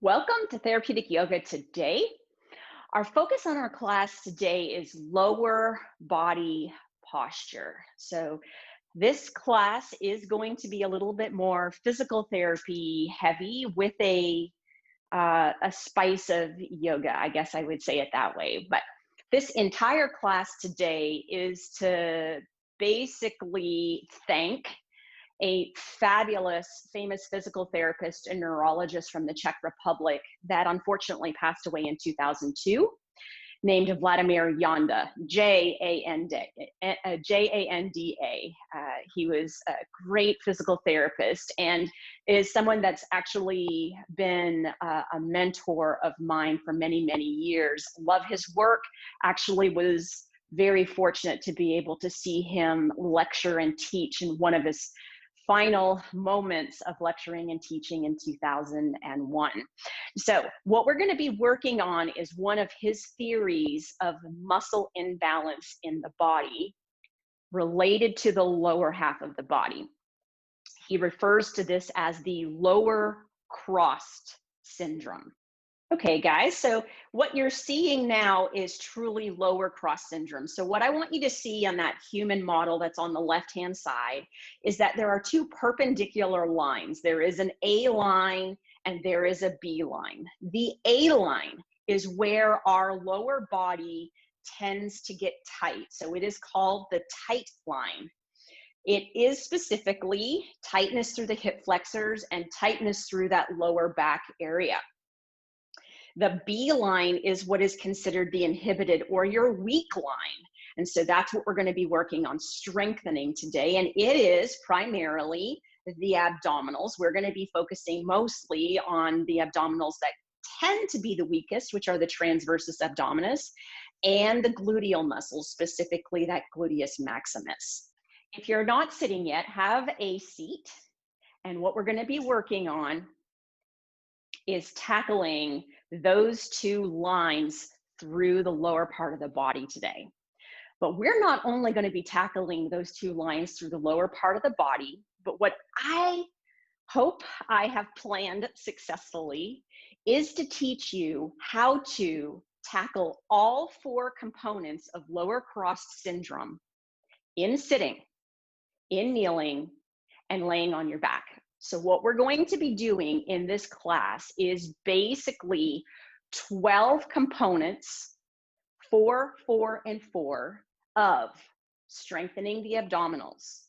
Welcome to Therapeutic Yoga today. Our focus on our class today is lower body posture. So this class is going to be a little bit more physical therapy heavy with a spice of yoga, I guess I would say it that way. But this entire class today is to basically thank a fabulous, famous physical therapist and neurologist from the Czech Republic that unfortunately passed away in 2002, named Vladimir Janda, Janda. He was a great physical therapist and is someone that's actually been a mentor of mine for many, many years. Love his work. Actually was very fortunate to be able to see him lecture and teach in one of his final moments of lecturing and teaching in 2001. So what we're going to be working on is one of his theories of muscle imbalance in the body related to the lower half of the body. He refers to this as the lower crossed syndrome. Okay, guys, so what you're seeing now is truly lower cross syndrome. So what I want you to see on that human model that's on the left-hand side is that there are two perpendicular lines. There is an A line and there is a B line. The A line is where our lower body tends to get tight. So it is called the tight line. It is specifically tightness through the hip flexors and tightness through that lower back area. The B line is what is considered the inhibited or your weak line. And so that's what we're going to be working on strengthening today. And it is primarily the abdominals. We're going to be focusing mostly on the abdominals that tend to be the weakest, which are the transversus abdominis, and the gluteal muscles, specifically that gluteus maximus. If you're not sitting yet, have a seat. And what we're going to be working on is tackling those two lines through the lower part of the body today. But we're not only going to be tackling those two lines through the lower part of the body, but what I hope I have planned successfully is to teach you how to tackle all four components of lower cross syndrome in sitting, in kneeling, and laying on your back. So what we're going to be doing in this class is basically 12 components, 4, 4, and 4 of strengthening the abdominals,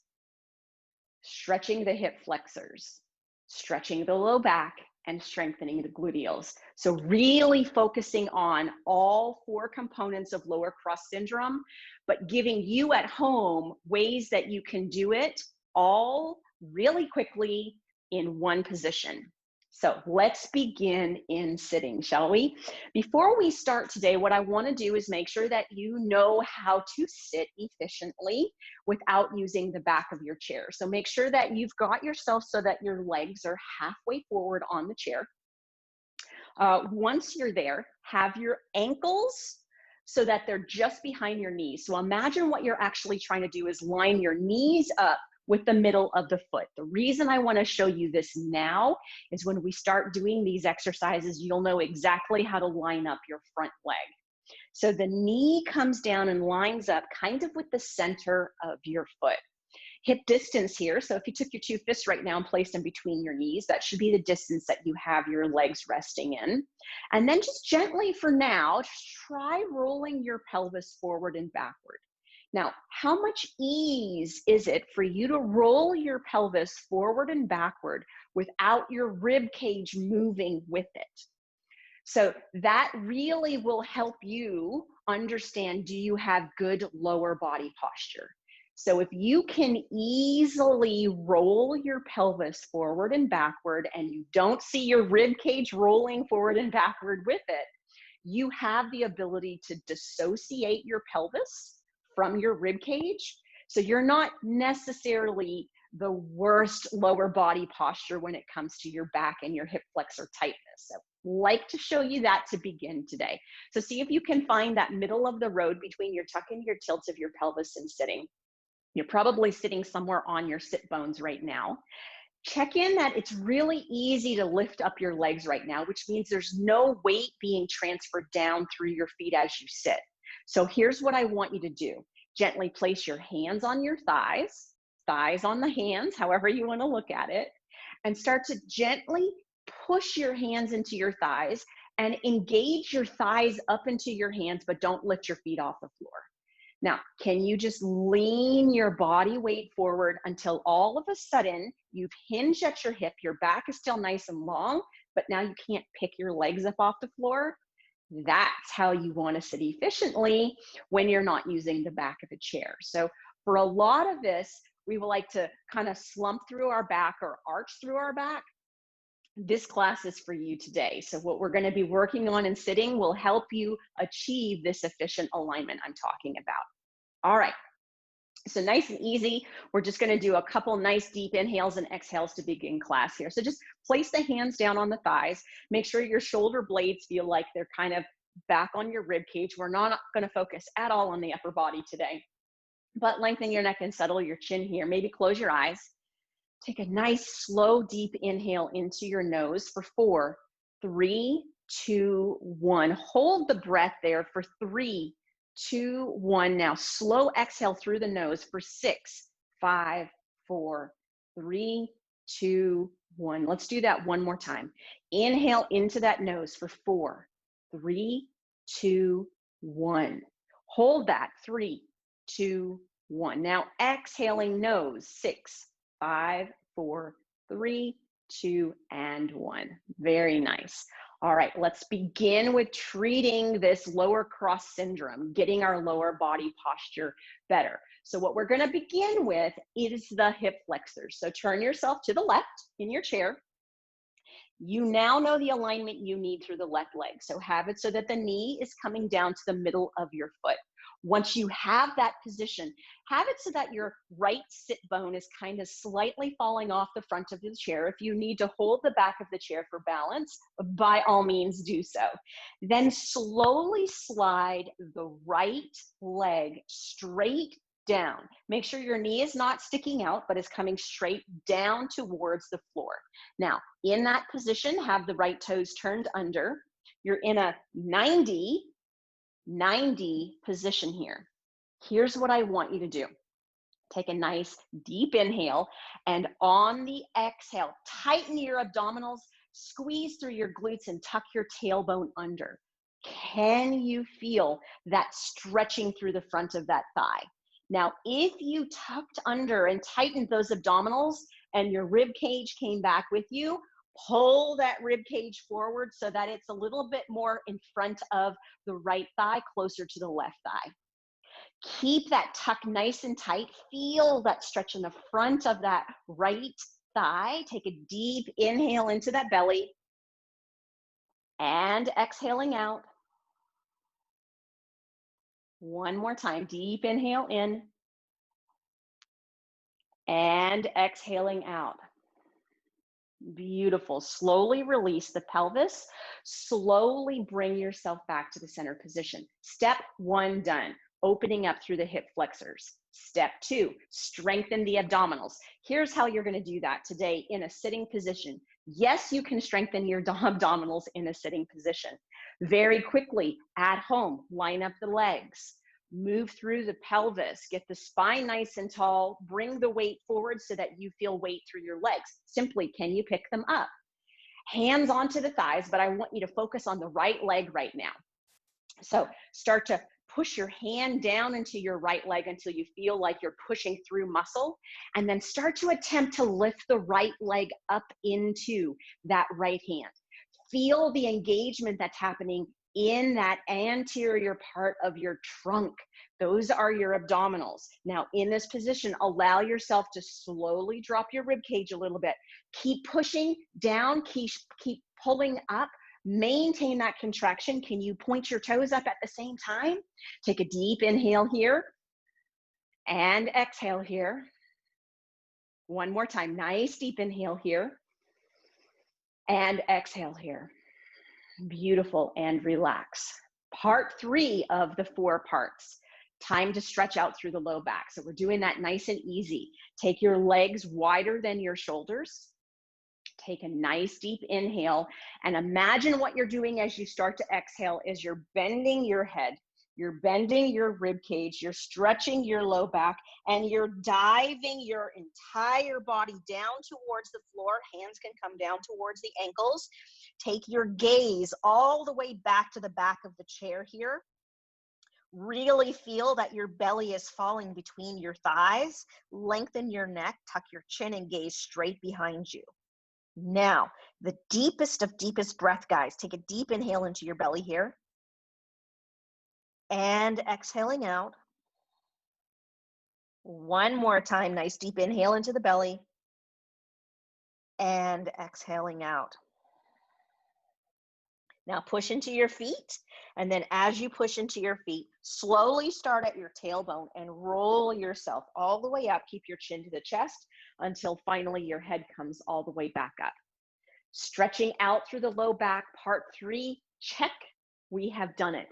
stretching the hip flexors, stretching the low back, and strengthening the gluteals. So really focusing on all four components of lower cross syndrome, but giving you at home ways that you can do it all really quickly in one position. So let's begin in sitting, shall we? Before we start today, what I want to do is make sure that you know how to sit efficiently without using the back of your chair. So make sure that you've got yourself so that your legs are halfway forward on the chair. Once you're there, have your ankles so that they're just behind your knees. So imagine what you're actually trying to do is line your knees up with the middle of the foot. The reason I want to show you this now is when we start doing these exercises, you'll know exactly how to line up your front leg. So the knee comes down and lines up kind of with the center of your foot. Hip distance here, so if you took your two fists right now and placed them between your knees, that should be the distance that you have your legs resting in. And then just gently for now, try rolling your pelvis forward and backward. Now, how much ease is it for you to roll your pelvis forward and backward without your rib cage moving with it? So that really will help you understand, do you have good lower body posture? So if you can easily roll your pelvis forward and backward and you don't see your rib cage rolling forward and backward with it, you have the ability to dissociate your pelvis from your rib cage. So you're not necessarily the worst lower body posture when it comes to your back and your hip flexor tightness. So like to show you that to begin today. So see if you can find that middle of the road between your tuck and your tilt of your pelvis and sitting. You're probably sitting somewhere on your sit bones right now. check in that it's really easy to lift up your legs right now, which means there's no weight being transferred down through your feet as you sit. So here's what I want you to do. Gently place your hands on your thighs, thighs on the hands, however you want to look at it, and start to gently push your hands into your thighs and engage your thighs up into your hands, but don't lift your feet off the floor. Now, can you just lean your body weight forward until all of a sudden you've hinged at your hip, your back is still nice and long, but now you can't pick your legs up off the floor? That's how you want to sit efficiently when you're not using the back of a chair. So for a lot of this, we will like to kind of slump through our back or arch through our back. This class is for you today. So what we're going to be working on in sitting will help you achieve this efficient alignment I'm talking about. All right. So nice and easy. We're just going to do a couple nice deep inhales and exhales to begin class here. So just place the hands down on the thighs. Make sure your shoulder blades feel like they're kind of back on your rib cage. We're not going to focus at all on the upper body today, but lengthen your neck and settle your chin here. Maybe close your eyes. Take a nice, slow, deep inhale into your nose for 4, 3, 2, 1. Hold the breath there for 3, 2, 1. Now slow exhale through the nose for 6, 5, 4, 3, 2, 1. Let's do that one more time. Inhale into that nose for 4, 3, 2, 1. Hold that. 3, 2, 1. Now exhaling nose. 6, 5, 4, 3, 2, and 1. Very nice. All right, let's begin with treating this lower cross syndrome, getting our lower body posture better. So what we're going to begin with is the hip flexors. So turn yourself to the left in your chair. You now know the alignment you need through the left leg. So have it so that the knee is coming down to the middle of your foot. Once you have that position, have it so that your right sit bone is kind of slightly falling off the front of the chair. If you need to hold the back of the chair for balance, by all means do so. Then slowly slide the right leg straight down. Make sure your knee is not sticking out, but is coming straight down towards the floor. Now, in that position, have the right toes turned under. You're in a 90 position here. Here's what I want you to do. Take a nice deep inhale, and on the exhale, tighten your abdominals, squeeze through your glutes, and tuck your tailbone under. Can you feel that stretching through the front of that thigh? Now, if you tucked under and tightened those abdominals and your rib cage came back with you, pull that rib cage forward so that it's a little bit more in front of the right thigh, closer to the left thigh. Keep that tuck nice and tight. Feel that stretch in the front of that right thigh. Take a deep inhale into that belly and exhaling out. One more time, deep inhale in and exhaling out. Beautiful. Slowly release the pelvis. Slowly bring yourself back to the center position. Step 1 done. Opening up through the hip flexors. Step 2, strengthen the abdominals. Here's how you're going to do that today in a sitting position. Yes, you can strengthen your abdominals in a sitting position. Very quickly, at home, line up the legs. Move through the pelvis, get the spine nice and tall, bring the weight forward so that you feel weight through your legs. Simply, can you pick them up? Hands onto the thighs, but I want you to focus on the right leg right now. So start to push your hand down into your right leg until you feel like you're pushing through muscle, and then start to attempt to lift the right leg up into that right hand. Feel the engagement that's happening in that anterior part of your trunk. Those are your abdominals. Now, in this position, allow yourself to slowly drop your rib cage a little bit. Keep pushing down, keep pulling up. Maintain that contraction. Can you point your toes up at the same time? Take a deep inhale here and exhale here. One more time. Nice deep inhale here and exhale here. Beautiful, and relax. Part 3 of the 4 parts. Time to stretch out through the low back. So we're doing that nice and easy. Take your legs wider than your shoulders. Take a nice deep inhale and imagine what you're doing as you start to exhale is you're bending your head, you're bending your rib cage, you're stretching your low back, and you're diving your entire body down towards the floor. Hands can come down towards the ankles. Take your gaze all the way back to the back of the chair here. Really feel that your belly is falling between your thighs. Lengthen your neck, tuck your chin, and gaze straight behind you. Now, the deepest of deepest breath, guys. Take a deep inhale into your belly here. And exhaling out. One more time, nice deep inhale into the belly. And exhaling out. Now push into your feet. And then as you push into your feet, slowly start at your tailbone and roll yourself all the way up. Keep your chin to the chest until finally your head comes all the way back up. Stretching out through the low back. Part 3, check. We have done it.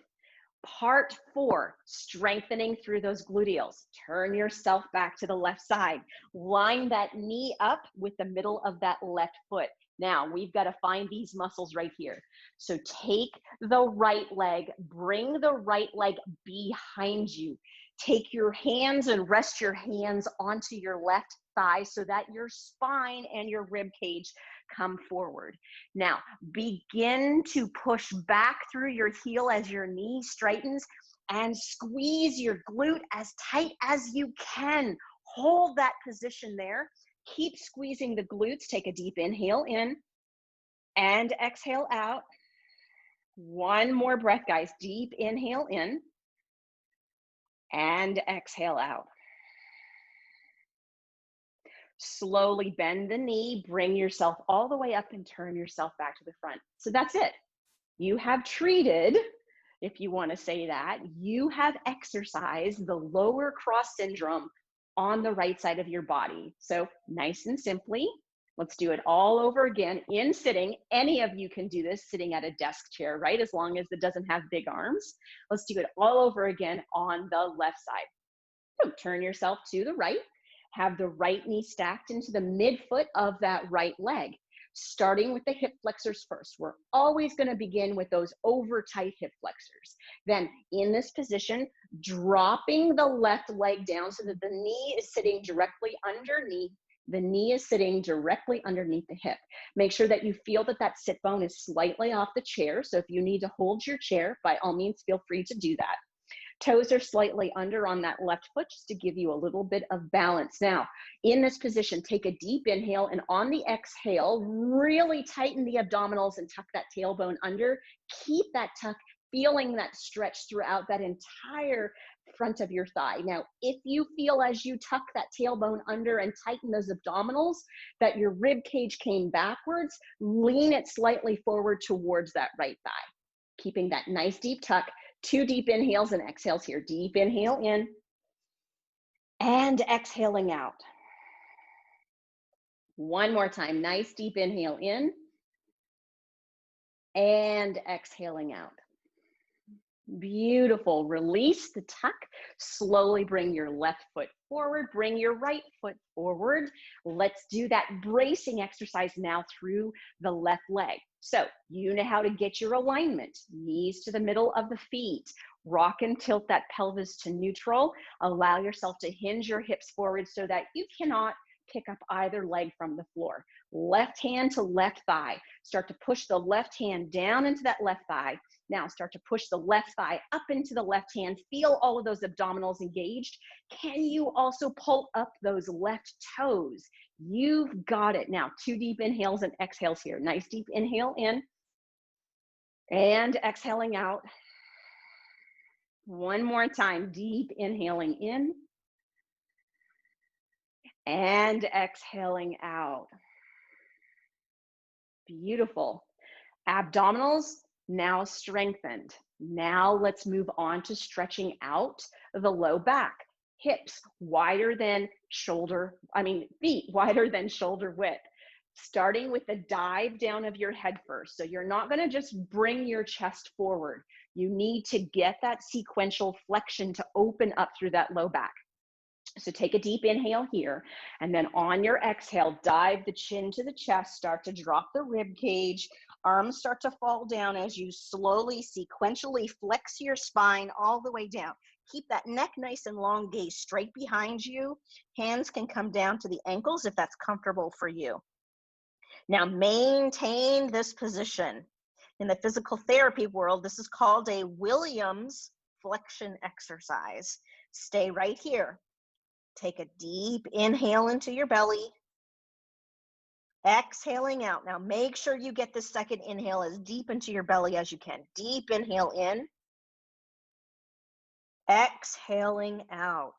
Part 4, strengthening through those gluteals. Turn yourself back to the left side. Line that knee up with the middle of that left foot. Now, we've got to find these muscles right here. So take the right leg, bring the right leg behind you. Take your hands and rest your hands onto your left thigh so that your spine and your rib cage come forward. Now, begin to push back through your heel as your knee straightens and squeeze your glute as tight as you can. Hold that position there. Keep squeezing the glutes. Take a deep inhale in and exhale out. One more breath, guys. Deep inhale in and exhale out. Slowly bend the knee, bring yourself all the way up and turn yourself back to the front. So that's it. You have treated, if you want to say that, you have exercised the lower cross syndrome on the right side of your body. So nice and simply, let's do it all over again in sitting. Any of you can do this sitting at a desk chair, right? As long as it doesn't have big arms. Let's do it all over again on the left side. So turn yourself to the right. Have the right knee stacked into the midfoot of that right leg, starting with the hip flexors first. We're always going to begin with those over tight hip flexors. Then in this position, dropping the left leg down so that the knee is sitting directly underneath. The knee is sitting directly underneath the hip. Make sure that you feel that that sit bone is slightly off the chair. So if you need to hold your chair, by all means, feel free to do that. Toes are slightly under on that left foot just to give you a little bit of balance. Now, in this position, take a deep inhale, and on the exhale, really tighten the abdominals and tuck that tailbone under. Keep that tuck, feeling that stretch throughout that entire front of your thigh. Now, if you feel as you tuck that tailbone under and tighten those abdominals that your rib cage came backwards, lean it slightly forward towards that right thigh. Keeping that nice deep tuck. 2 deep inhales and exhales here. Deep inhale in and exhaling out. One more time. Nice deep inhale in and exhaling out. Beautiful. Release the tuck. Slowly bring your left foot forward. Bring your right foot forward. Let's do that bracing exercise now through the left leg. So you know how to get your alignment. Knees to the middle of the feet. Rock and tilt that pelvis to neutral. Allow yourself to hinge your hips forward so that you cannot pick up either leg from the floor. Left hand to left thigh. Start to push the left hand down into that left thigh. Now start to push the left thigh up into the left hand. Feel all of those abdominals engaged. Can you also pull up those left toes? You've got it. Now 2 deep inhales and exhales here. Nice deep inhale in and exhaling out. One more time. Deep inhaling in and exhaling out. Beautiful. Abdominals now strengthened. Now let's move on to stretching out the low back. Hips wider than feet wider than shoulder width. Starting with the dive down of your head first. So you're not going to just bring your chest forward. You need to get that sequential flexion to open up through that low back. So take a deep inhale here, and then on your exhale, dive the chin to the chest, start to drop the rib cage, arms start to fall down as you slowly, sequentially flex your spine all the way down. Keep that neck nice and long, gaze straight behind you. Hands can come down to the ankles if that's comfortable for you. Now maintain this position. In the physical therapy world, this is called a Williams flexion exercise. Stay right here. Take a deep inhale into your belly, exhaling out. Now make sure you get this second inhale as deep into your belly as you can. Deep inhale in, exhaling out.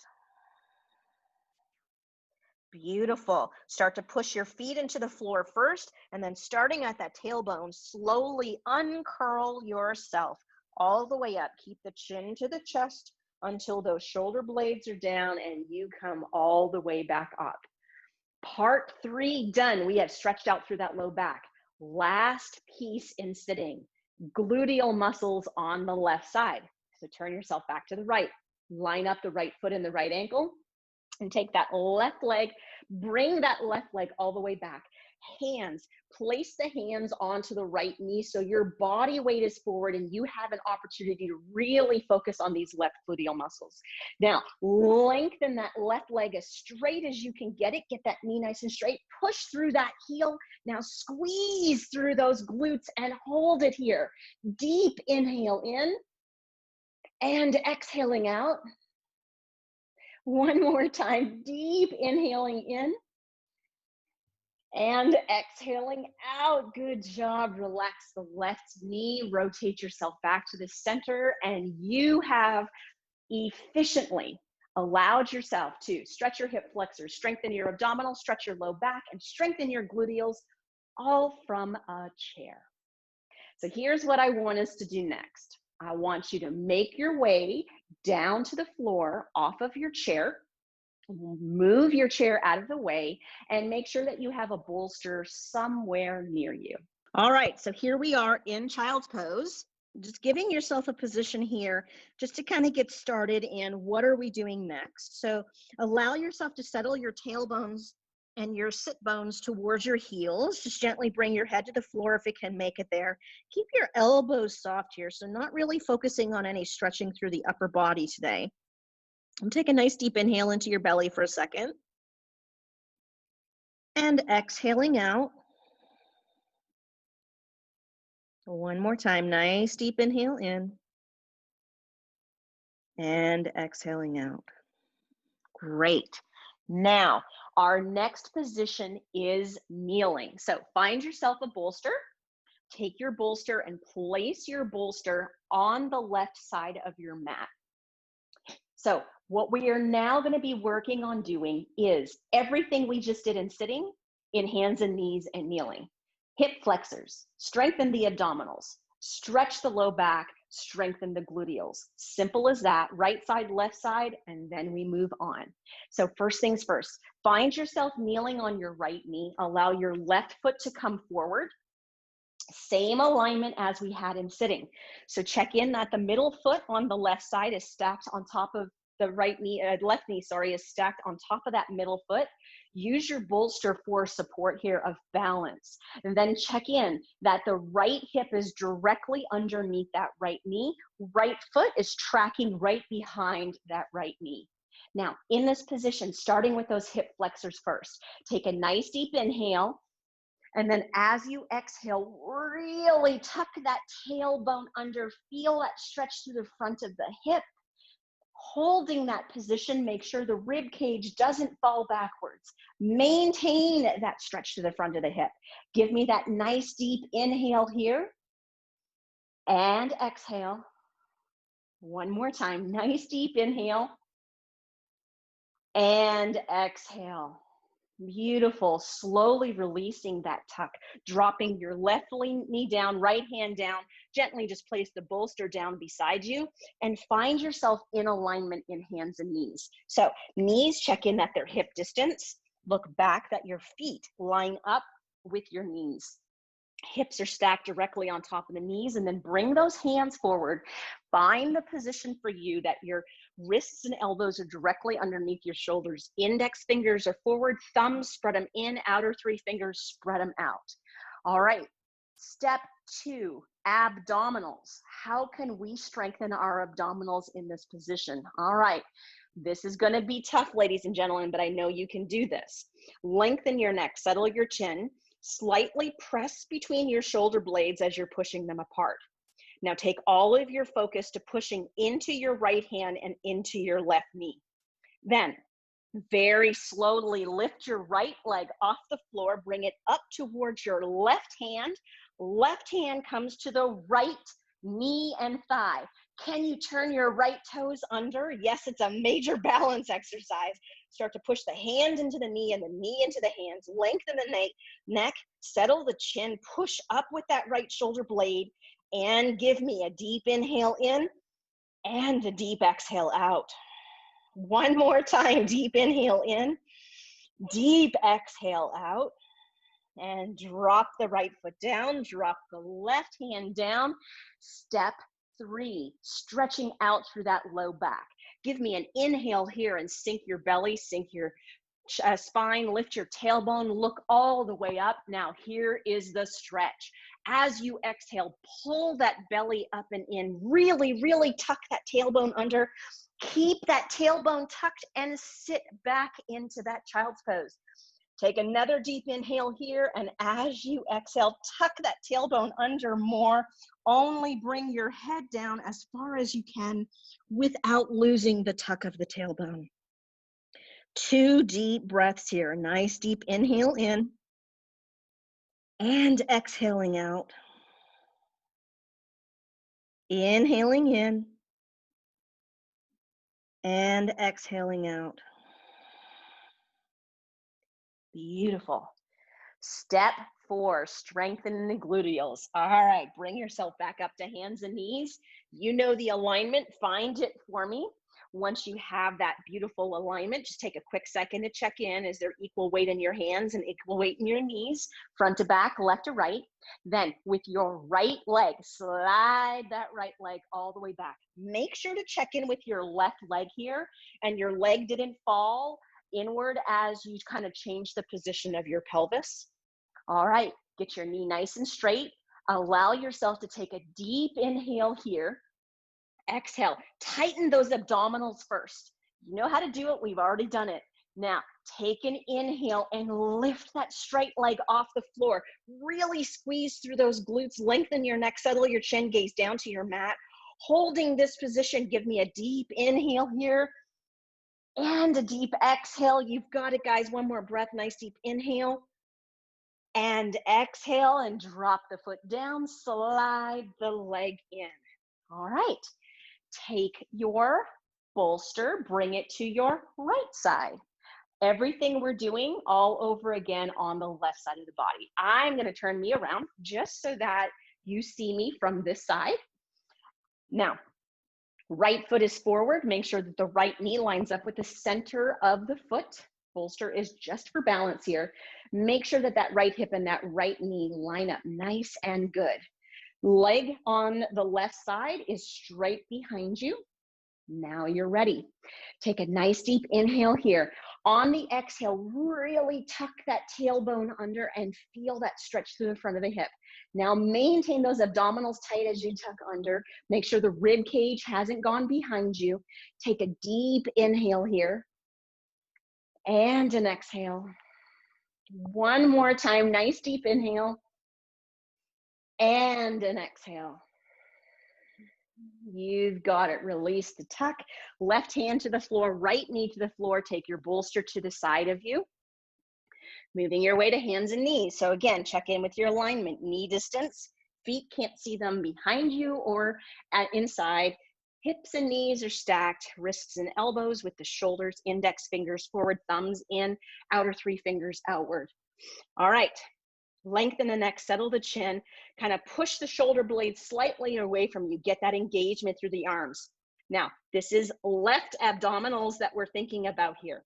Beautiful. Start to push your feet into the floor first, and then starting at that tailbone, slowly uncurl yourself all the way up. Keep the chin to the chest until those shoulder blades are down and you come all the way back up. Part 3 done. We have stretched out through that low back. Last piece in sitting, gluteal muscles on the left side. So turn yourself back to the right. Line up the right foot and the right ankle and take that left leg, bring that left leg all the way back. Hands, place the hands onto the right knee so your body weight is forward and you have an opportunity to really focus on these left gluteal muscles. Now, lengthen that left leg as straight as you can get it. Get that knee nice and straight. Push through that heel. Now squeeze through those glutes and hold it here. Deep inhale in and exhaling out. One more time, deep inhaling in and exhaling out. Good job. Relax the left knee, rotate yourself back to the center, and you have efficiently allowed yourself to stretch your hip flexors, strengthen your abdominal, stretch your low back, and strengthen your gluteals, all from a chair. So here's what I want us to do next. I want you to make your way down to the floor off of your chair. Move your chair out of the way and make sure that you have a bolster somewhere near you. All right, so here we are in child's pose. Just giving yourself a position here just to kind of get started in what are we doing next. So allow yourself to settle your tailbones and your sit bones towards your heels. Just gently bring your head to the floor if it can make it there. Keep your elbows soft here, so not really focusing on any stretching through the upper body today. And take a nice deep inhale into your belly for a second. And exhaling out. One more time, nice deep inhale in. And exhaling out. Great. Now, our next position is kneeling. So find yourself a bolster. Take your bolster and place your bolster on the left side of your mat. So what we are now going to be working on doing is everything we just did in sitting, in hands and knees and kneeling. Hip flexors, strengthen the abdominals, stretch the low back, strengthen the gluteals. Simple as that, right side, left side, and then we move on. So first things first, find yourself kneeling on your right knee. Allow your left foot to come forward. Same alignment as we had in sitting. So check in that the middle foot on the left side is stacked on top of the right knee, left knee, sorry, is stacked on top of that middle foot. Use your bolster for support here of balance. And then check in that the right hip is directly underneath that right knee. Right foot is tracking right behind that right knee. Now, in this position, starting with those hip flexors first, take a nice deep inhale. And then as you exhale, really tuck that tailbone under, feel that stretch through the front of the hip. Holding that position, make sure the rib cage doesn't fall backwards. Maintain that stretch to the front of the hip. Give me that nice deep inhale here. And exhale. One more time, nice deep inhale. And exhale. Beautiful. Slowly releasing that tuck, dropping your left knee down, right hand down. Gently just place the bolster down beside you and find yourself in alignment in hands and knees. So knees, check in at their hip distance. Look back that your feet line up with your knees. Hips are stacked directly on top of the knees, and then bring those hands forward. Find the position for you that you're Wrists and elbows are directly underneath your shoulders. Index fingers are forward, thumbs spread them in, outer three fingers spread them out. All right, step 2, abdominals. How can we strengthen our abdominals in this position? All right, this is gonna be tough, ladies and gentlemen, but I know you can do this. Lengthen your neck, settle your chin, slightly press between your shoulder blades as you're pushing them apart. Now take all of your focus to pushing into your right hand and into your left knee. Then very slowly lift your right leg off the floor, bring it up towards your left hand. Left hand comes to the right knee and thigh. Can you turn your right toes under? Yes, it's a major balance exercise. Start to push the hand into the knee and the knee into the hands. Lengthen the neck, settle the chin, push up with that right shoulder blade, and give me a deep inhale in and a deep exhale out. One more time, deep inhale in, deep exhale out, and drop the right foot down, drop the left hand down. Step 3, stretching out through that low back. Give me an inhale here and sink your belly, sink your spine, lift your tailbone, look all the way up. Now here is the stretch. As you exhale, pull that belly up and in. Really, really tuck that tailbone under. Keep that tailbone tucked and sit back into that child's pose. Take another deep inhale here, and as you exhale, tuck that tailbone under more. Only bring your head down as far as you can without losing the tuck of the tailbone. 2 deep breaths here. Nice deep inhale in and exhaling out. Inhaling in and exhaling out. Beautiful. Step 4, strengthen the gluteals. All right, bring yourself back up to hands and knees. You know the alignment, find it for me. Once you have that beautiful alignment, just take a quick second to check in. Is there equal weight in your hands and equal weight in your knees, front to back, left to right? Then with your right leg, slide that right leg all the way back. Make sure to check in with your left leg here, and your leg didn't fall inward as you kind of change the position of your pelvis. All right, get your knee nice and straight. Allow yourself to take a deep inhale here. Exhale, tighten those abdominals first. You know how to do it, we've already done it. Now, take an inhale and lift that straight leg off the floor. Really squeeze through those glutes, lengthen your neck, settle your chin, gaze down to your mat. Holding this position, give me a deep inhale here and a deep exhale. You've got it, guys. One more breath, nice deep inhale. And exhale and drop the foot down, slide the leg in. All right. Take your bolster, bring it to your right side. Everything we're doing all over again on the left side of the body. I'm going to turn me around just so that you see me from this side. Now, right foot is forward. Make sure that the right knee lines up with the center of the foot. Bolster is just for balance here. Make sure that that right hip and that right knee line up nice and good. Leg on the left side is straight behind you. Now you're ready. Take a nice deep inhale here. On the exhale, really tuck that tailbone under and feel that stretch through the front of the hip. Now maintain those abdominals tight as you tuck under. Make sure the rib cage hasn't gone behind you. Take a deep inhale here and an exhale. One more time, nice deep inhale and an exhale. You've got it. Release the tuck. Left hand to the floor, right knee to the floor. Take your bolster to the side of you. Moving your way to hands and knees. So again, check in with your alignment. Knee distance. Feet can't see them behind you or inside. Hips and knees are stacked. Wrists and elbows with the shoulders, index fingers forward, thumbs in, outer three fingers outward. All right. Lengthen the neck, settle the chin, kind of push the shoulder blades slightly away from you. Get that engagement through the arms. Now, this is left abdominals that we're thinking about here.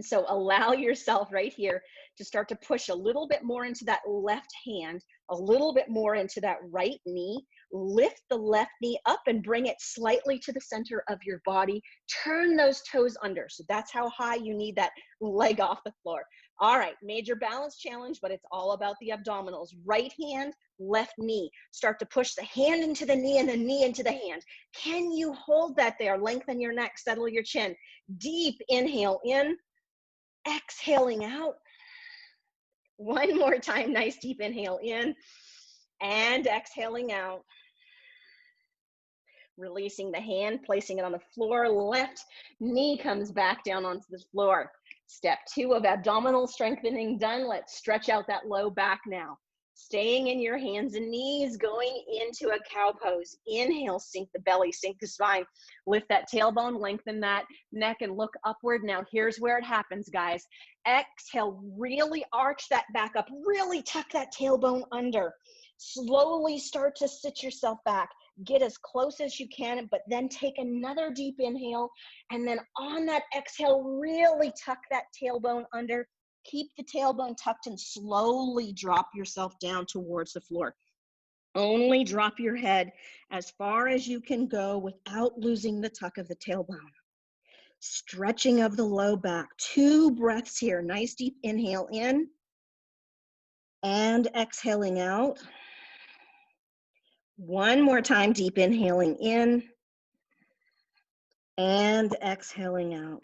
So allow yourself right here to start to push a little bit more into that left hand, a little bit more into that right knee. Lift the left knee up and bring it slightly to the center of your body. Turn those toes under. So that's how high you need that leg off the floor. All right, major balance challenge, but it's all about the abdominals. Right hand, left knee. Start to push the hand into the knee and the knee into the hand. Can you hold that there? Lengthen your neck, settle your chin. Deep inhale in. Exhaling out. One more time, nice deep inhale in and exhaling out. Releasing the hand, placing it on the floor. Left knee comes back down onto the floor. Step 2 of abdominal strengthening done. Let's stretch out that low back now. Staying in your hands and knees, going into a cow pose. Inhale, sink the belly, sink the spine. Lift that tailbone, lengthen that neck, and look upward. Now, here's where it happens, guys. Exhale, really arch that back up. Really tuck that tailbone under. Slowly start to sit yourself back. Get as close as you can, but then take another deep inhale. And then on that exhale, really tuck that tailbone under. Keep the tailbone tucked and slowly drop yourself down towards the floor. Only drop your head as far as you can go without losing the tuck of the tailbone. Stretching of the low back. 2 breaths here. Nice deep inhale in and exhaling out. One more time, deep inhaling in and exhaling out.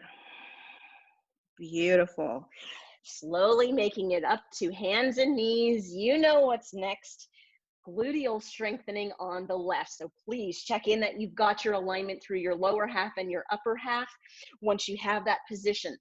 Beautiful. Slowly making it up to hands and knees. You know what's next. Gluteal strengthening on the left. So please check in that you've got your alignment through your lower half and your upper half. Once you have that position,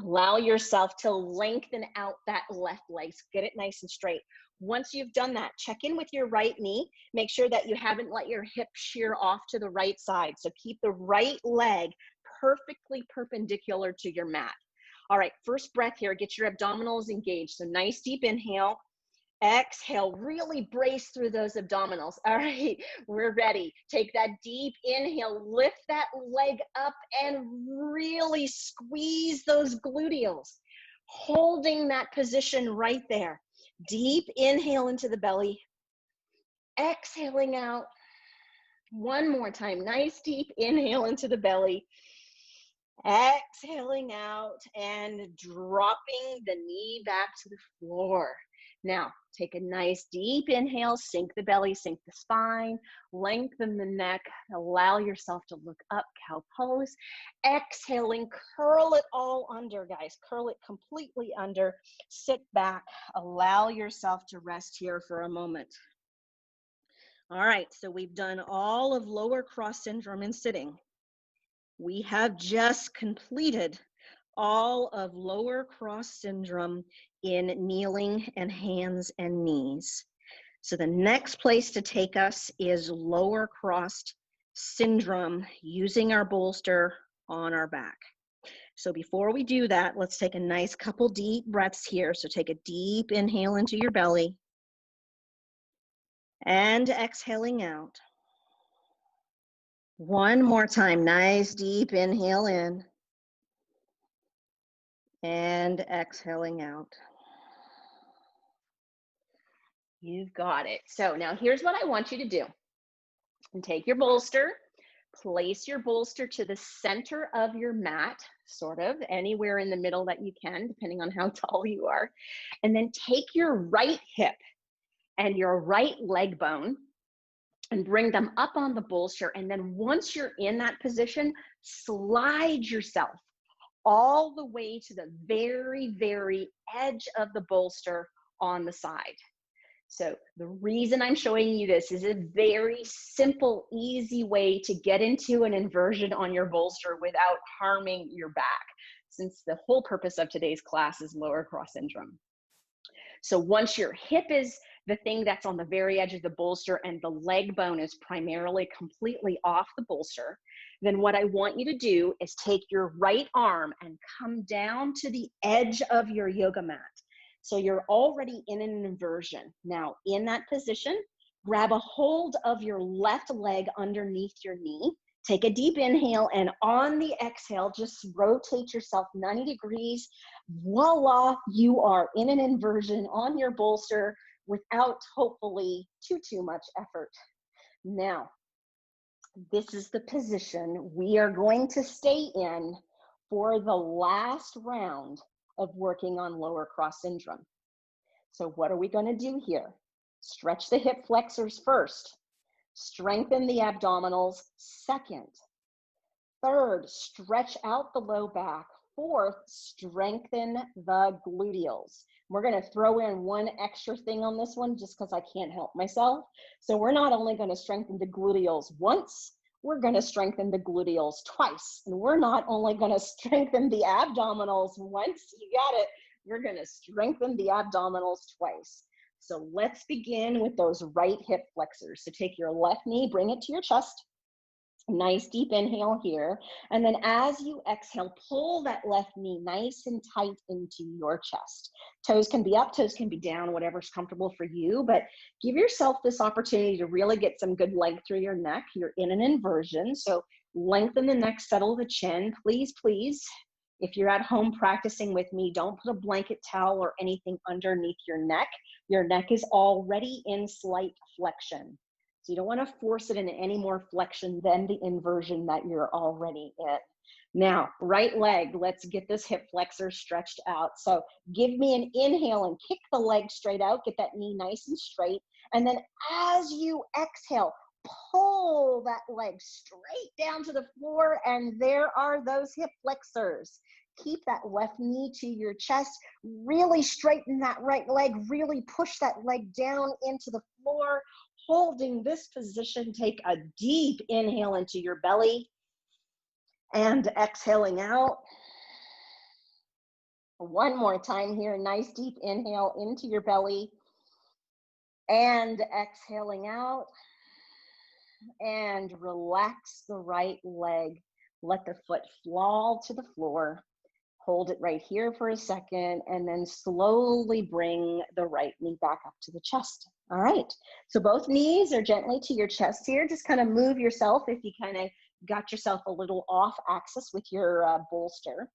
allow yourself to lengthen out that left leg. Get it nice and straight. Once you've done that, check in with your right knee. Make sure that you haven't let your hip shear off to the right side. So keep the right leg perfectly perpendicular to your mat. All right, first breath here, get your abdominals engaged. So nice deep inhale, exhale, really brace through those abdominals. All right, we're ready. Take that deep inhale, lift that leg up and really squeeze those gluteals. Holding that position right there. Deep inhale into the belly, exhaling out. One more time, nice deep inhale into the belly. Exhaling out and dropping the knee back to the floor. Now, take a nice deep inhale, sink the belly, sink the spine, lengthen the neck, allow yourself to look up, cow pose. Exhaling, curl it all under, guys. Curl it completely under. Sit back, allow yourself to rest here for a moment. All right, so we've done all of lower cross syndrome in sitting. We have just completed all of lower cross syndrome in kneeling and hands and knees. So the next place to take us is lower cross syndrome using our bolster on our back. So before we do that, let's take a nice couple deep breaths here. So take a deep inhale into your belly and exhaling out. One more time, nice deep inhale in and exhaling out. You've got it. So now here's what I want you to do. And take your bolster, place your bolster to the center of your mat, sort of anywhere in the middle that you can, depending on how tall you are. And then take your right hip and your right leg bone and bring them up on the bolster. And then once you're in that position, slide yourself all the way to the very, very edge of the bolster on the side. So the reason I'm showing you this is a very simple, easy way to get into an inversion on your bolster without harming your back, since the whole purpose of today's class is lower cross syndrome. So once your hip is the thing that's on the very edge of the bolster and the leg bone is primarily completely off the bolster, then what I want you to do is take your right arm and come down to the edge of your yoga mat. So you're already in an inversion. Now, in that position, grab a hold of your left leg underneath your knee. Take a deep inhale, and on the exhale, just rotate yourself 90 degrees. Voila, you are in an inversion on your bolster without hopefully too much effort. Now, this is the position we are going to stay in for the last round of working on lower cross syndrome. So what are we going to do here? Stretch the hip flexors first. Strengthen the abdominals second. Third, stretch out the low back. Fourth, strengthen the gluteals. We're going to throw in one extra thing on this one just because I can't help myself. So we're not only going to strengthen the gluteals once, we're going to strengthen the gluteals twice. And we're not only going to strengthen the abdominals once, you got it, we're going to strengthen the abdominals twice. So let's begin with those right hip flexors. So take your left knee, bring it to your chest. Nice deep inhale here. And then as you exhale, pull that left knee nice and tight into your chest. Toes can be up, toes can be down, whatever's comfortable for you, but give yourself this opportunity to really get some good length through your neck. You're in an inversion, so lengthen the neck, settle the chin. Please, please, if you're at home practicing with me, don't put a blanket towel or anything underneath your neck. Your neck is already in slight flexion. So you don't want to force it into any more flexion than the inversion that you're already in. Now, right leg, let's get this hip flexor stretched out. So give me an inhale and kick the leg straight out, get that knee nice and straight. And then as you exhale, pull that leg straight down to the floor, and there are those hip flexors. Keep that left knee to your chest, really straighten that right leg, really push that leg down into the floor. Holding this position, take a deep inhale into your belly and exhaling out. One more time here, nice deep inhale into your belly and exhaling out. And relax the right leg. Let the foot fall to the floor. Hold it right here for a second, and then slowly bring the right knee back up to the chest. All right, so both knees are gently to your chest here. Just kind of move yourself if you kind of got yourself a little off axis with your bolster.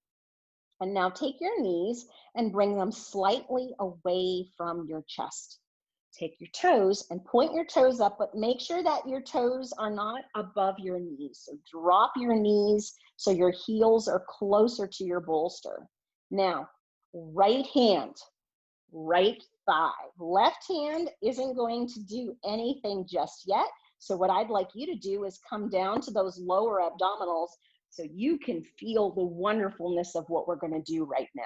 And now take your knees and bring them slightly away from your chest. Take your toes and point your toes up, but make sure that your toes are not above your knees. So drop your knees so your heels are closer to your bolster. Now, right hand, right thigh. Left hand isn't going to do anything just yet. So what I'd like you to do is come down to those lower abdominals so you can feel the wonderfulness of what we're going to do right now.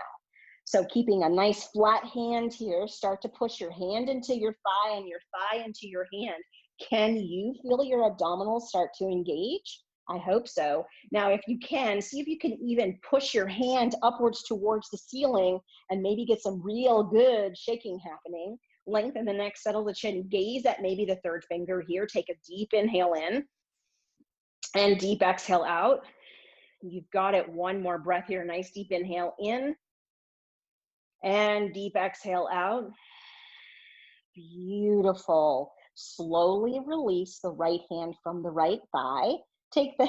So keeping a nice flat hand here, start to push your hand into your thigh and your thigh into your hand. Can you feel your abdominals start to engage? I hope so. Now, if you can, see if you can even push your hand upwards towards the ceiling and maybe get some real good shaking happening. Lengthen the neck, settle the chin, gaze at maybe the third finger here. Take a deep inhale in and deep exhale out. You've got it. One more breath here. Nice deep inhale in. And deep exhale out. Beautiful. Slowly release the right hand from the right thigh. Take the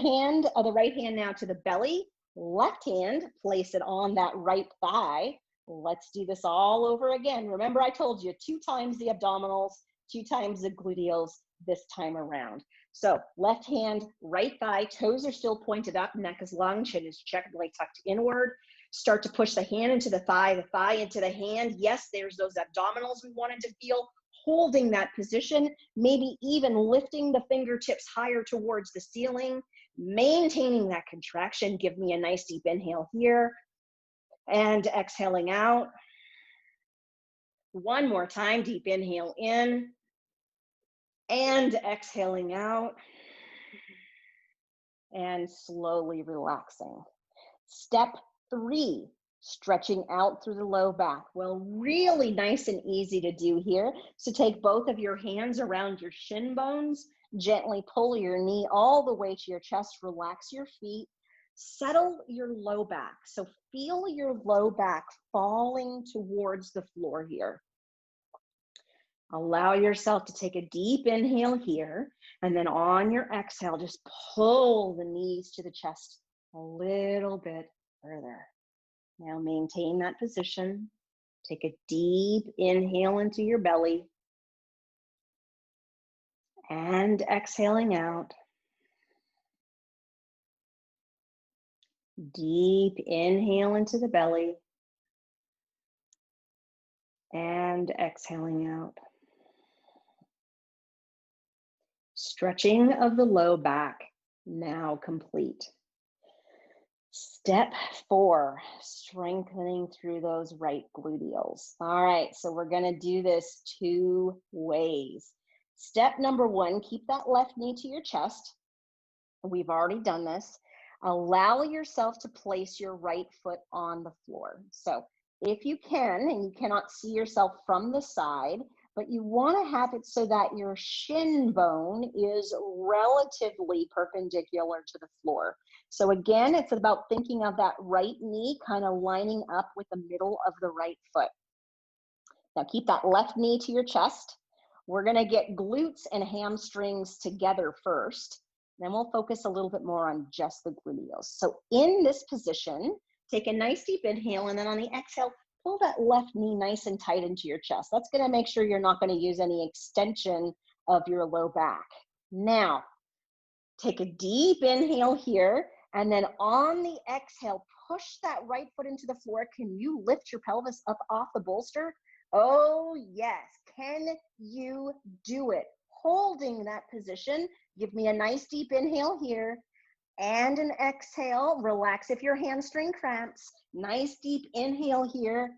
right hand now to the belly. Left hand, place it on that right thigh. Let's do this all over again. Remember, I told you 2 times the abdominals, 2 times the gluteals this time around. So left hand, right thigh, toes are still pointed up, neck is long, chin is gently tucked inward. Start to push the hand into the thigh into the hand. Yes, there's those abdominals we wanted to feel. Holding that position, maybe even lifting the fingertips higher towards the ceiling, maintaining that contraction. Give me a nice deep inhale here and exhaling out. One more time, deep inhale in and exhaling out and slowly relaxing. Step 3, stretching out through the low back. Well, really nice and easy to do here. So take both of your hands around your shin bones, gently pull your knee all the way to your chest, relax your feet, settle your low back. So feel your low back falling towards the floor here. Allow yourself to take a deep inhale here, and then on your exhale, just pull the knees to the chest a little bit further. Now maintain that position. Take a deep inhale into your belly and exhaling out. Deep inhale into the belly and exhaling out. Stretching of the low back now complete. Step 4, strengthening through those right gluteals. All right, so we're gonna do this 2 ways. Step number 1, keep that left knee to your chest. We've already done this. Allow yourself to place your right foot on the floor. So if you can, and you cannot see yourself from the side, but you want to have it so that your shin bone is relatively perpendicular to the floor. So again, it's about thinking of that right knee kind of lining up with the middle of the right foot. Now keep that left knee to your chest. We're going to get glutes and hamstrings together first. Then we'll focus a little bit more on just the gluteals. So in this position, take a nice deep inhale, and then on the exhale, pull that left knee nice and tight into your chest. That's going to make sure you're not going to use any extension of your low back. Now, take a deep inhale here, and then on the exhale, push that right foot into the floor. Can you lift your pelvis up off the bolster? Oh, yes. Can you do it? Holding that position, give me a nice deep inhale here and an exhale. Relax if your hamstring cramps. Nice deep inhale here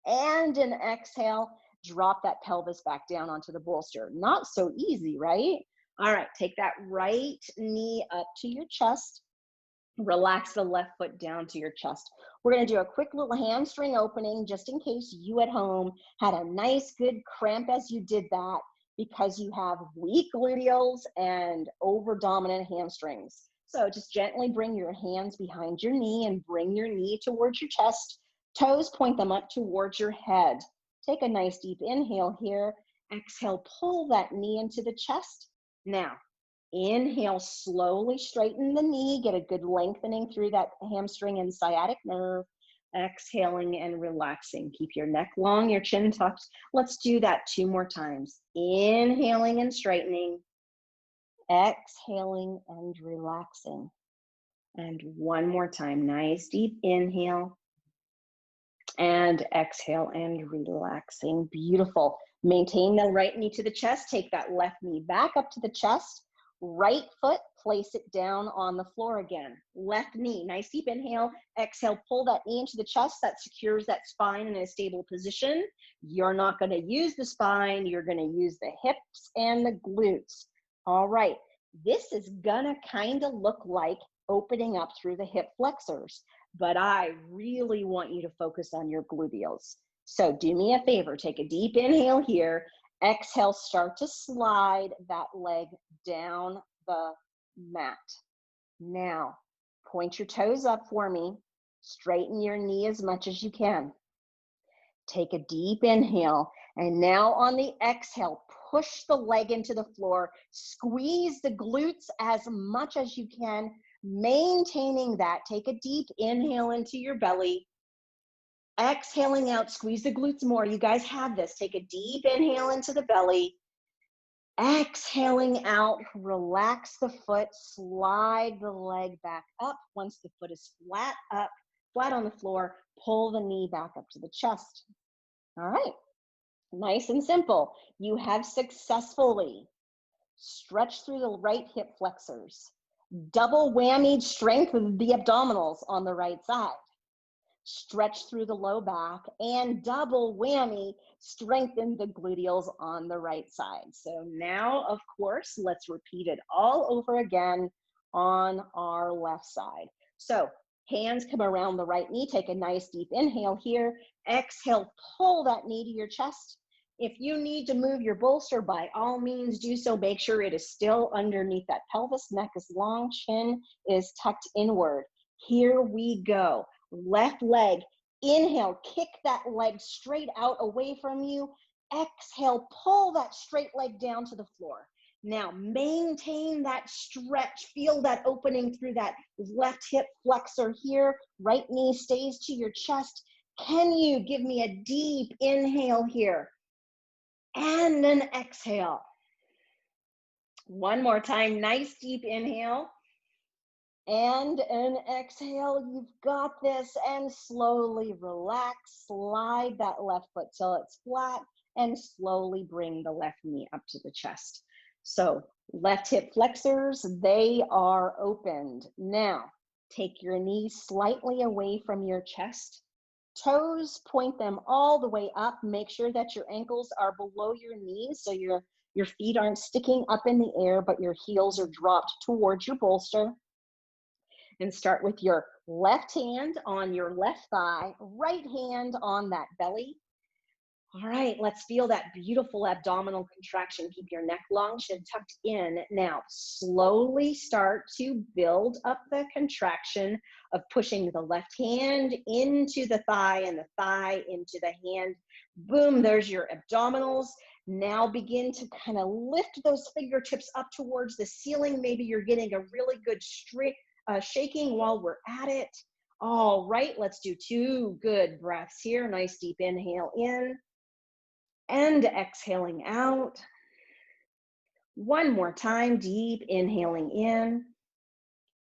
and an exhale. Drop that pelvis back down onto the bolster. Not so easy, right? All right, take that right knee up to your chest. Relax the left foot down to your chest. We're going to do a quick little hamstring opening just in case you at home had a nice good cramp as you did that, because you have weak gluteals and over dominant hamstrings. So just gently bring your hands behind your knee and bring your knee towards your chest. Toes, point them up towards your head. Take a nice deep inhale here. Exhale, pull that knee into the chest. Now, inhale, slowly straighten the knee, get a good lengthening through that hamstring and sciatic nerve. Exhaling and relaxing. Keep your neck long, your chin tucked. Let's do that 2 more times. Inhaling and straightening. Exhaling and relaxing. And 1 more time. Nice deep inhale. And exhale and relaxing. Beautiful. Maintain the right knee to the chest. Take that left knee back up to the chest. Right foot, place it down on the floor again. Left knee, nice deep inhale. Exhale, pull that knee into the chest. That secures that spine in a stable position. You're not going to use the spine. You're going to use the hips and the glutes. All right. This is going to kind of look like opening up through the hip flexors, but I really want you to focus on your gluteals. So do me a favor, take a deep inhale here. Exhale, start to slide that leg down the mat. Now, point your toes up for me. Straighten your knee as much as you can. Take a deep inhale, and now on the exhale, push the leg into the floor. Squeeze the glutes as much as you can, maintaining that. Take a deep inhale into your belly. Exhaling out, squeeze the glutes more. You guys have this. Take a deep inhale into the belly. Exhaling out, relax the foot, slide the leg back up. Once the foot is flat up, flat on the floor, pull the knee back up to the chest. All right, nice and simple. You have successfully stretched through the right hip flexors, double whammied strength with the abdominals on the right side, stretch through the low back, and double whammy, strengthen the gluteals on the right side. So now, of course, let's repeat it all over again on our left side. So hands come around the right knee, take a nice deep inhale here. Exhale, pull that knee to your chest. If you need to move your bolster, by all means do so. Make sure it is still underneath that pelvis, neck is long, chin is tucked inward. Here we go. Left leg, inhale, kick that leg straight out away from you. exhale, pull that straight leg down to the floor. Now maintain that stretch, feel that opening through that left hip flexor here, right knee stays to your chest. Can you give me a deep inhale here? And an exhale. One more time, nice deep inhale. And an exhale, you've got this, and slowly relax, slide that left foot till it's flat, and slowly bring the left knee up to the chest. So left hip flexors, they are opened. Now, take your knees slightly away from your chest. Toes, point them all the way up. Make sure that your ankles are below your knees, so your feet aren't sticking up in the air, but your heels are dropped towards your bolster. And start with your left hand on your left thigh, right hand on that belly. All right, let's feel that beautiful abdominal contraction. Keep your neck long, chin tucked in. Now, slowly start to build up the contraction of pushing the left hand into the thigh and the thigh into the hand. Boom, there's your abdominals. Now begin to kind of lift those fingertips up towards the ceiling. Maybe you're getting a really good shaking while we're at it. All right, let's do 2 good breaths here. Nice deep inhale in and exhaling out. One more time, deep inhaling in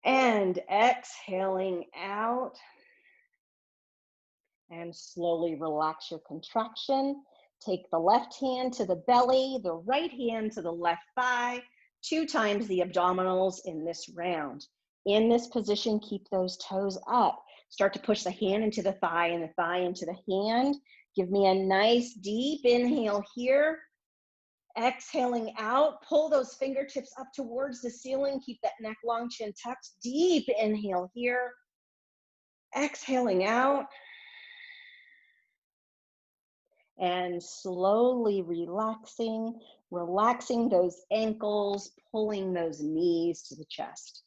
and exhaling out. And slowly relax your contraction. Take the left hand to the belly, the right hand to the left thigh, 2 times the abdominals in this round. In this position, keep those toes up. Start to push the hand into the thigh and the thigh into the hand. Give me a nice deep inhale here. Exhaling out, pull those fingertips up towards the ceiling. Keep that neck long, chin tucked. Deep inhale here. Exhaling out. And slowly relaxing those ankles, pulling those knees to the chest.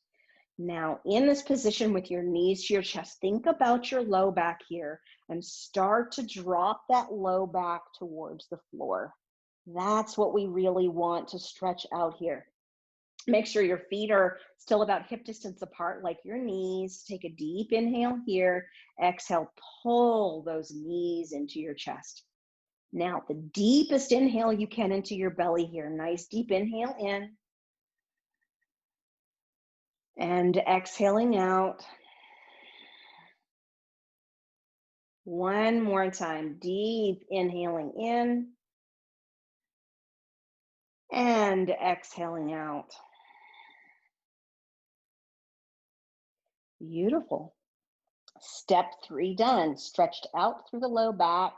Now, in this position with your knees to your chest, think about your low back here and start to drop that low back towards the floor. That's what we really want to stretch out here. Make sure your feet are still about hip distance apart, like your knees. Take a deep inhale here. Exhale, pull those knees into your chest. Now, the deepest inhale you can into your belly here. Nice deep inhale in. And exhaling out. One more time, deep inhaling in and exhaling out. Beautiful. Step 3 done. Stretched out through the low back.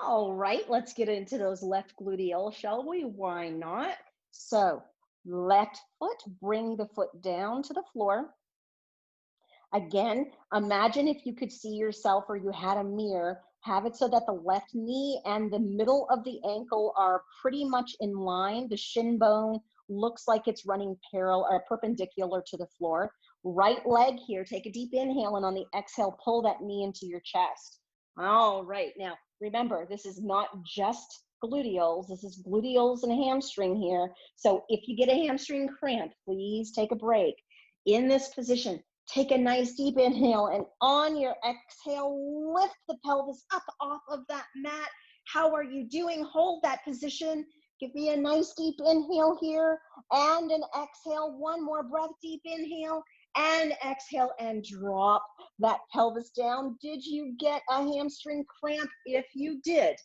All right, let's get into those left gluteals, shall we? Why not? So, left foot, bring the foot down to the floor. Again, imagine if you could see yourself or you had a mirror, have it so that the left knee and the middle of the ankle are pretty much in line. The shin bone looks like it's running parallel or perpendicular to the floor. Right leg here, take a deep inhale, and on the exhale, pull that knee into your chest. All right, now remember, this is not just gluteals, this is gluteals and hamstring here. So if you get a hamstring cramp, please take a break. In this position, take a nice deep inhale, and on your exhale, lift the pelvis up off of that mat. How are you doing? Hold that position. Give me a nice deep inhale here and an exhale. One more breath, deep inhale and exhale, and drop that pelvis down. Did you get a hamstring cramp? If you did,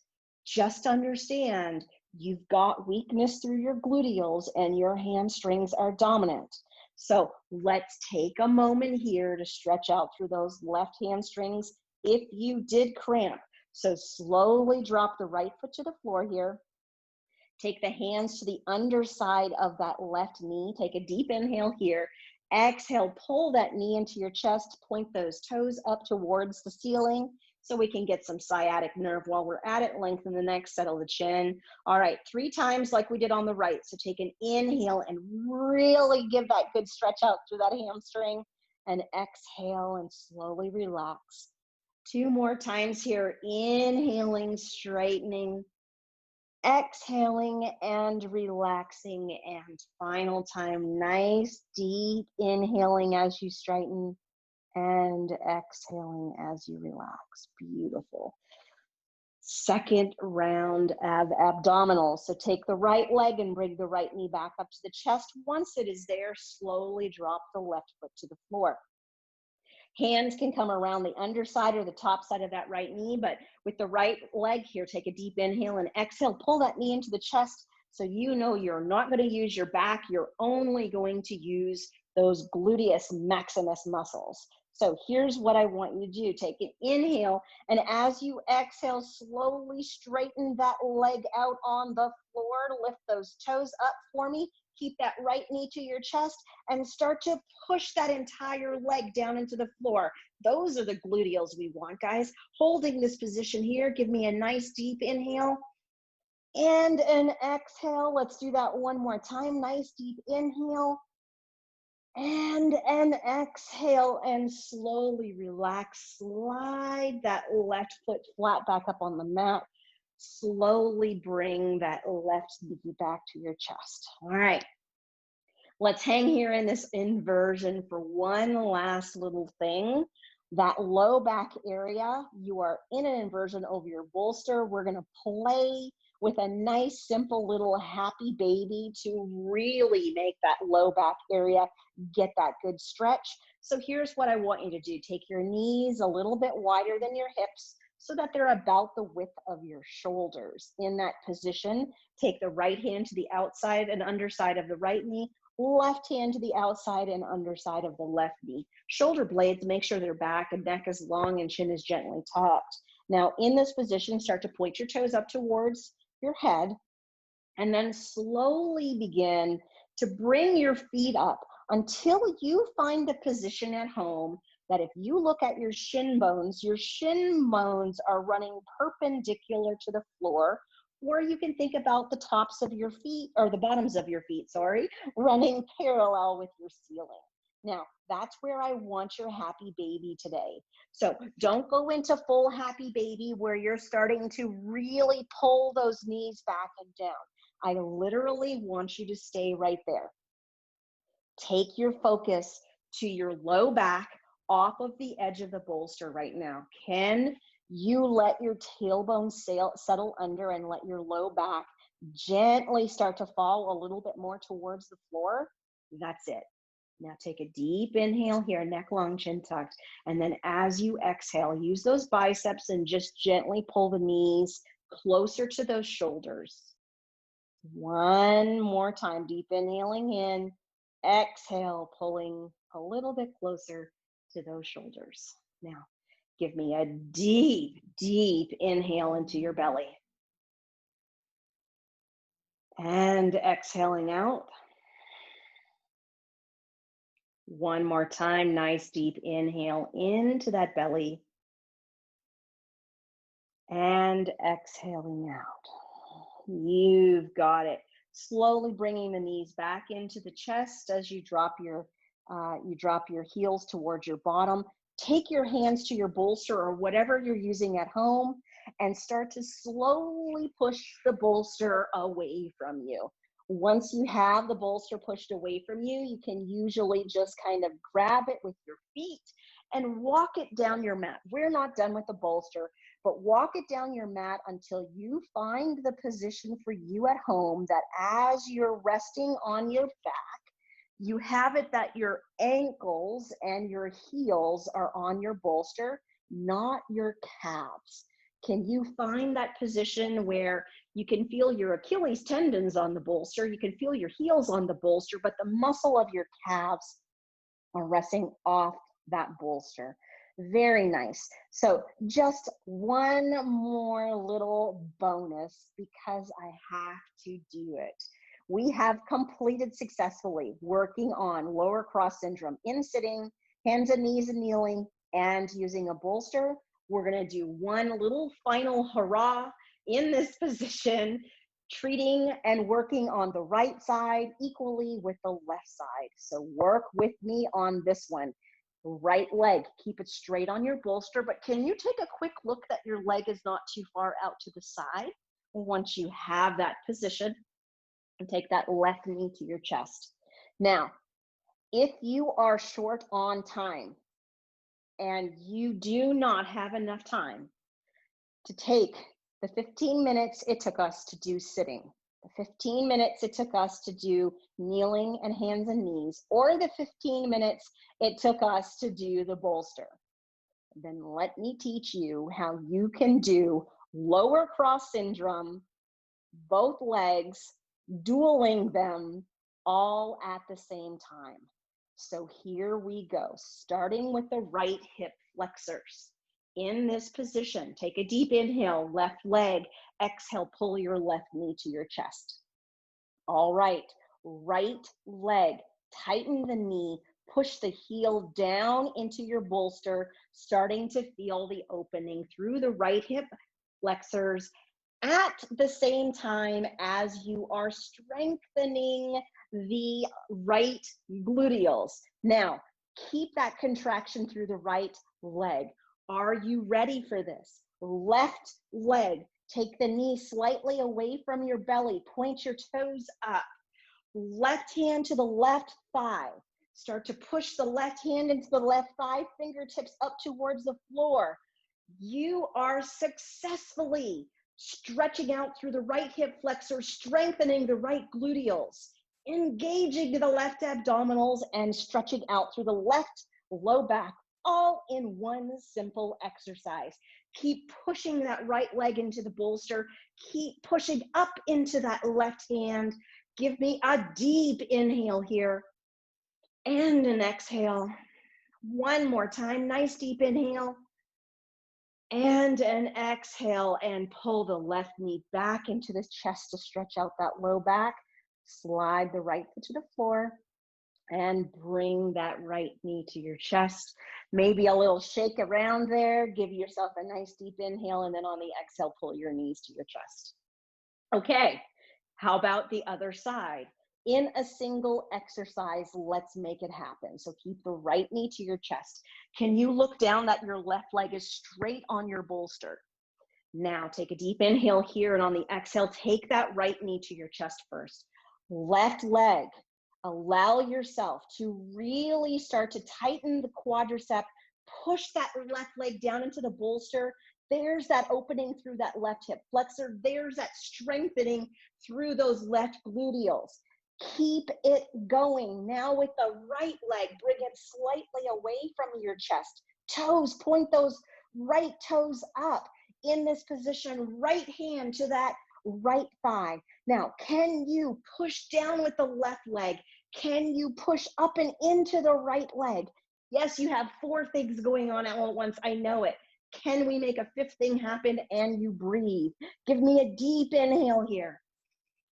just understand you've got weakness through your gluteals and your hamstrings are dominant. So let's take a moment here to stretch out through those left hamstrings if you did cramp. So slowly drop the right foot to the floor here. Take the hands to the underside of that left knee. Take a deep inhale here. Exhale, pull that knee into your chest. Point those toes up towards the ceiling so we can get some sciatic nerve while we're at it. Lengthen the neck, settle the chin. All right, 3 times like we did on the right. So take an inhale and really give that good stretch out through that hamstring. And exhale and slowly relax. 2 more times here. Inhaling, straightening. Exhaling and relaxing, and final time, nice deep inhaling as you straighten and exhaling as you relax. Beautiful. Second round of abdominals. So take the right leg and bring the right knee back up to the chest. Once it is there, slowly drop the left foot to the floor. Hands can come around the underside or the top side of that right knee, but with the right leg here, take a deep inhale and exhale. Pull that knee into the chest so you know you're not going to use your back. You're only going to use those gluteus maximus muscles. So here's what I want you to do. Take an inhale, and as you exhale, slowly straighten that leg out on the floor. Lift those toes up for me. Keep that right knee to your chest and start to push that entire leg down into the floor. Those are the gluteals we want, guys. Holding this position here, give me a nice deep inhale and an exhale. Let's do that one more time. Nice deep inhale and an exhale, and slowly relax. Slide that left foot flat back up on the mat. Slowly bring that left knee back to your chest. All right. Let's hang here in this inversion for one last little thing. That low back area, you are in an inversion over your bolster. We're going to play with a nice, simple little happy baby to really make that low back area get that good stretch. So here's what I want you to do. Take your knees a little bit wider than your hips so that they're about the width of your shoulders. In that position, take the right hand to the outside and underside of the right knee, left hand to the outside and underside of the left knee. Shoulder blades, make sure they're back and neck is long and chin is gently topped. Now in this position, start to point your toes up towards your head, and then slowly begin to bring your feet up until you find the position at home that if you look at your shin bones are running perpendicular to the floor, or you can think about the tops of your feet, or the bottoms of your feet, sorry, running parallel with your ceiling. Now, that's where I want your happy baby today. So don't go into full happy baby where you're starting to really pull those knees back and down. I literally want you to stay right there. Take your focus to your low back off of the edge of the bolster right now. Can you let your tailbone settle under and let your low back gently start to fall a little bit more towards the floor? That's it. Now take a deep inhale here, neck long, chin tucked. And then as you exhale, use those biceps and just gently pull the knees closer to those shoulders. One more time, deep inhaling in, exhale, pulling a little bit closer to those shoulders. Now, give me a deep, deep inhale into your belly. And exhaling out. One more time, nice deep inhale into that belly. And exhaling out. You've got it. Slowly bringing the knees back into the chest as you drop your heels towards your bottom. Take your hands to your bolster or whatever you're using at home and start to slowly push the bolster away from you. Once you have the bolster pushed away from you, you can usually just kind of grab it with your feet and walk it down your mat. We're not done with the bolster, but walk it down your mat until you find the position for you at home that as you're resting on your back, you have it that your ankles and your heels are on your bolster, not your calves. Can you find that position where you can feel your Achilles tendons on the bolster, you can feel your heels on the bolster, but the muscle of your calves are resting off that bolster? Very nice. So just one more little bonus because I have to do it. We have completed successfully working on lower cross syndrome in sitting, hands and knees and kneeling, and using a bolster. We're going to do one little final hurrah in this position, treating and working on the right side equally with the left side. So work with me on this one. Right leg, keep it straight on your bolster, but can you take a quick look that your leg is not too far out to the side? once you have that position, and take that left knee to your chest. Now, if you are short on time and you do not have enough time to take the 15 minutes it took us to do sitting, the 15 minutes it took us to do kneeling and hands and knees, or the 15 minutes it took us to do the bolster, then let me teach you how you can do lower cross syndrome, both legs, dueling them all at the same time. So here we go, starting with the right hip flexors. In this position, take a deep inhale, left leg, exhale, pull your left knee to your chest. All right, right leg, tighten the knee, push the heel down into your bolster, starting to feel the opening through the right hip flexors at the same time as you are strengthening the right gluteals. Now, keep that contraction through the right leg. Are you ready for this? Left leg, take the knee slightly away from your belly, point your toes up. Left hand to the left thigh. Start to push the left hand into the left thigh, fingertips up towards the floor. You are successfully stretching out through the right hip flexor, strengthening the right gluteals, engaging the left abdominals, and stretching out through the left low back, all in one simple exercise. Keep pushing that right leg into the bolster. Keep pushing up into that left hand. Give me a deep inhale here and an exhale. One more time, nice deep inhale and an exhale, and pull the left knee back into the chest to stretch out that low back. Slide the right foot to the floor and bring that right knee to your chest. Maybe a little shake around there. Give yourself a nice deep inhale, and then on the exhale, pull your knees to your chest. Okay, how about the other side? In a single exercise, let's make it happen. So keep the right knee to your chest. Can you look down that your left leg is straight on your bolster? Now take a deep inhale here, and on the exhale, take that right knee to your chest first. Left leg, allow yourself to really start to tighten the quadricep, push that left leg down into the bolster. There's that opening through that left hip flexor. There's that strengthening through those left gluteals. Keep it going. Now with the right leg, bring it slightly away from your chest. Toes, point those right toes up. In this position, right hand to that right thigh. Now, can you push down with the left leg? Can you push up and into the right leg? Yes, you have 4 things going on all at once. I know it. Can we make a 5th thing happen? And you breathe. Give me a deep inhale here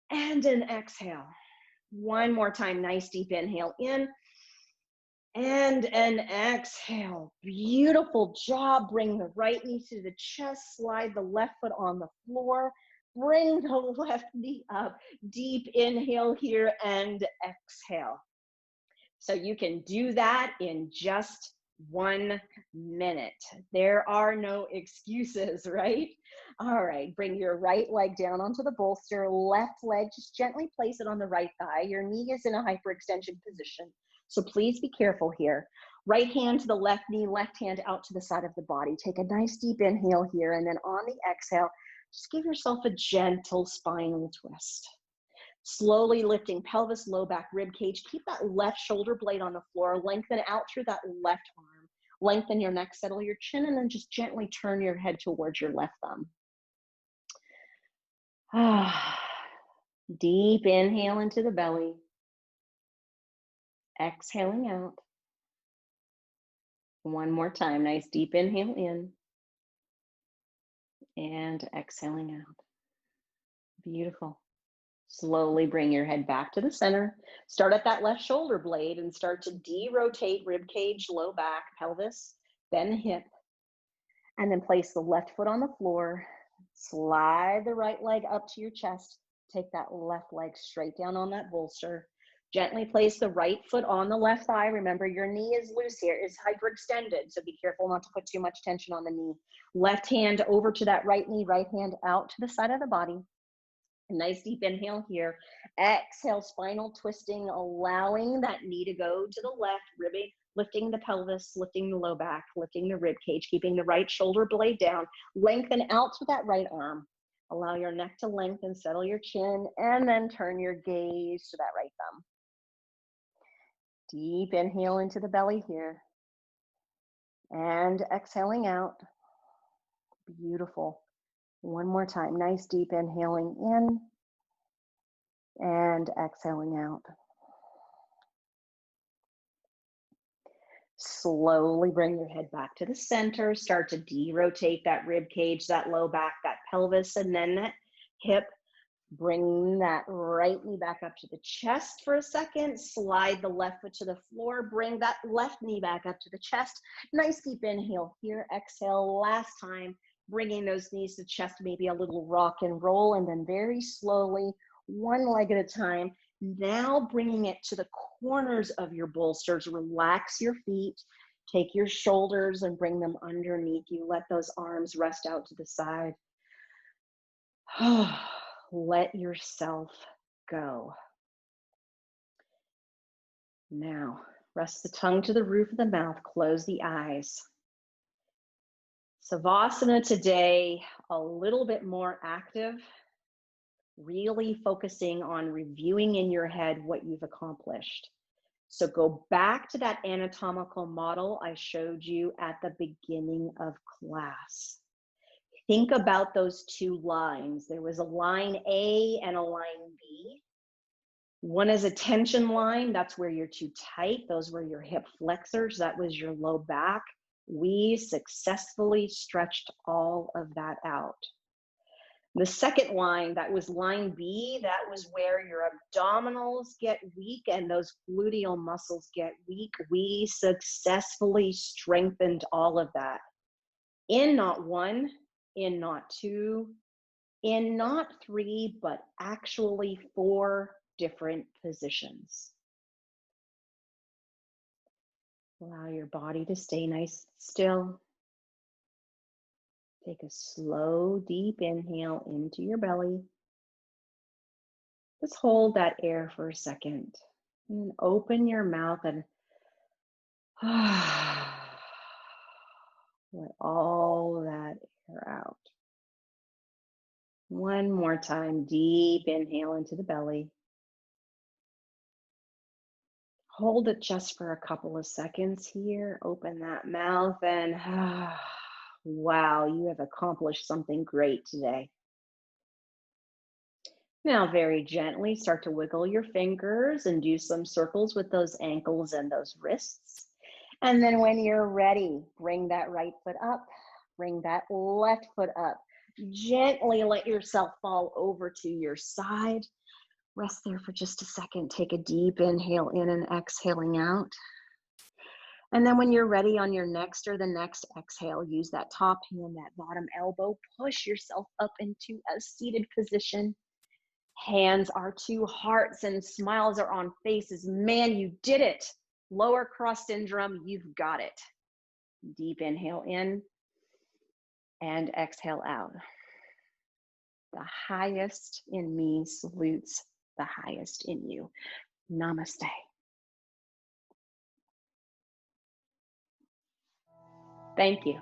and an exhale. One more time, nice deep inhale in and an exhale. Beautiful job. Bring the right knee to the chest, slide the left foot on the floor, bring the left knee up, deep inhale here and exhale. So you can do that in just 1 minute. There are no excuses, right? All right, bring your right leg down onto the bolster, left leg, just gently place it on the right thigh. Your knee is in a hyperextension position, so please be careful here. Right hand to the left knee, left hand out to the side of the body. Take a nice deep inhale here, and then on the exhale, just give yourself a gentle spinal twist. Slowly lifting pelvis, low back, rib cage. Keep that left shoulder blade on the floor. Lengthen out through that left arm. Lengthen your neck, settle your chin, and then just gently turn your head towards your left thumb. Deep inhale into the belly. Exhaling out. One more time. Nice deep inhale in. And exhaling out. Beautiful. Slowly bring your head back to the center. Start at that left shoulder blade and start to de-rotate rib cage, low back, pelvis, bend the hip. And then place the left foot on the floor. Slide the right leg up to your chest. Take that left leg straight down on that bolster. Gently place the right foot on the left thigh. Remember, your knee is loose here, is hyperextended, so be careful not to put too much tension on the knee. Left hand over to that right knee, right hand out to the side of the body. Nice deep inhale here. Exhale, spinal twisting, allowing that knee to go to the left, ribbing, lifting the pelvis, lifting the low back, lifting the rib cage, keeping the right shoulder blade down. Lengthen out to that right arm. Allow your neck to lengthen, settle your chin, and then turn your gaze to that right thumb. Deep inhale into the belly here. And exhaling out. Beautiful. One more time. Nice deep inhaling in and exhaling out. Slowly bring your head back to the center. Start to de-rotate that rib cage, that low back, that pelvis, and then that hip. Bring that right knee back up to the chest for a second. Slide the left foot to the floor. Bring that left knee back up to the chest. Nice deep inhale here. Exhale. Last time, bringing those knees to chest, maybe a little rock and roll, and then very slowly, one leg at a time. Now bringing it to the corners of your bolsters. Relax your feet. Take your shoulders and bring them underneath you. Let those arms rest out to the side. Let yourself go. Now, rest the tongue to the roof of the mouth. Close the eyes. Savasana today, a little bit more active. Really focusing on reviewing in your head what you've accomplished. So go back to that anatomical model I showed you at the beginning of class. Think about those two lines. There was a line A and a line B. One is a tension line. That's where you're too tight. Those were your hip flexors. That was your low back. We successfully stretched all of that out. The second line, that was line B, that was where your abdominals get weak and those gluteal muscles get weak. We successfully strengthened all of that. In not one, in not two, in not three, but actually 4 different positions. Allow your body to stay nice and still. Take a slow, deep inhale into your belly. Just hold that air for a second. And open your mouth and let all that air out. One more time, deep inhale into the belly. Hold it just for a couple of seconds here. Open that mouth and wow, you have accomplished something great today. Now, very gently start to wiggle your fingers and do some circles with those ankles and those wrists. And then when you're ready, bring that right foot up, bring that left foot up. Gently let yourself fall over to your side. Rest there for just a second. Take a deep inhale in and exhaling out. And then when you're ready on your next or the next exhale, use that top hand, that bottom elbow, push yourself up into a seated position. Hands are to hearts and smiles are on faces. Man, you did it. Lower cross syndrome, you've got it. Deep inhale in and exhale out. The highest in me salutes the highest in you. Namaste. Thank you.